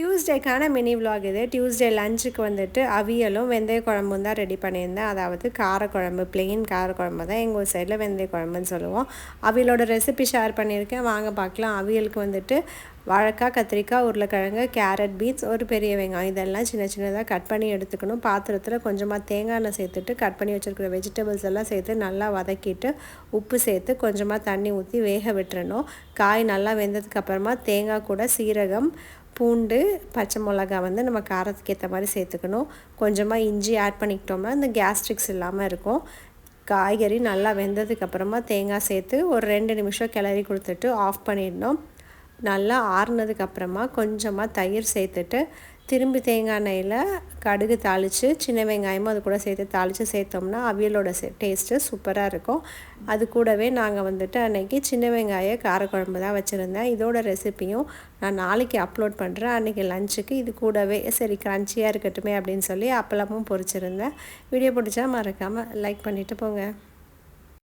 டியூஸ்டேக்கான mini vlog இது. Tuesday லஞ்சுக்கு வந்துட்டு அவியலும் வெந்தய குழம்பும் தான் ரெடி பண்ணியிருந்தேன். அதாவது காரக்குழம்பு, பிளெயின் காரக்குழம்பு தான் எங்கள் ஊர் சைடில் வெந்தய குழம்புன்னு சொல்லுவோம். அவியலோட ரெசிபி ஷேர் பண்ணியிருக்கேன், வாங்க பார்க்கலாம். அவியலுக்கு வந்துட்டு வாழைக்காய், கத்திரிக்காய், உருளைக்கிழங்கு, கேரட், பீன்ஸ், ஒரு பெரிய வெங்காயம் இதெல்லாம் சின்ன சின்னதாக கட் பண்ணி எடுத்துக்கணும். பாத்திரத்தில் கொஞ்சமாக தேங்காய் எண்ணெய் சேர்த்துட்டு கட் பண்ணி வச்சுருக்கிற வெஜிடபிள்ஸ் எல்லாம் சேர்த்து நல்லா வதக்கிட்டு உப்பு சேர்த்து கொஞ்சமாக தண்ணி ஊற்றி வேக விட்டுறணும். காய் நல்லா வெந்ததுக்கப்புறமா தேங்காய் கூட சீரகம், பூண்டு, பச்சை மிளகா வந்து நம்ம காரத்துக்கு ஏற்ற மாதிரி சேர்த்துக்கணும். கொஞ்சமாக இஞ்சி ஆட் பண்ணிக்கிட்டோம்னா இந்த கேஸ்ட்ரிக்ஸ் இல்லாமல் இருக்கும். காய்கறி நல்லா வெந்ததுக்கப்புறமா தேங்காய் சேர்த்து ஒரு 2 நிமிஷம் கிளறி கொடுத்துட்டு ஆஃப் பண்ணிடணும். நல்லா ஆறுனதுக்கப்புறமா கொஞ்சமாக தயிர் சேர்த்துட்டு திரும்பி தேங்காய் எண்ணெயில் கடுகு தாளித்து சின்ன வெங்காயமும் அது கூட சேர்த்து தாளித்து சேர்த்தோம்னா அவியலோட டேஸ்ட்டு சூப்பராக இருக்கும். அது கூடவே நாங்கள் வந்துட்டு அன்றைக்கி சின்ன வெங்காய காரக்குழம்பு தான் வச்சுருந்தேன். இதோட ரெசிப்பியும் நான் நாளைக்கு அப்லோட் பண்ணுறேன். அன்றைக்கி லஞ்சுக்கு இது கூடவே சரி க்ரன்ச்சியாக இருக்கட்டுமே அப்படின்னு சொல்லி அப்பளமும் பொரிச்சிருந்தேன். வீடியோ பிடிச்சா மறக்காமல் லைக் பண்ணிவிட்டு போங்க.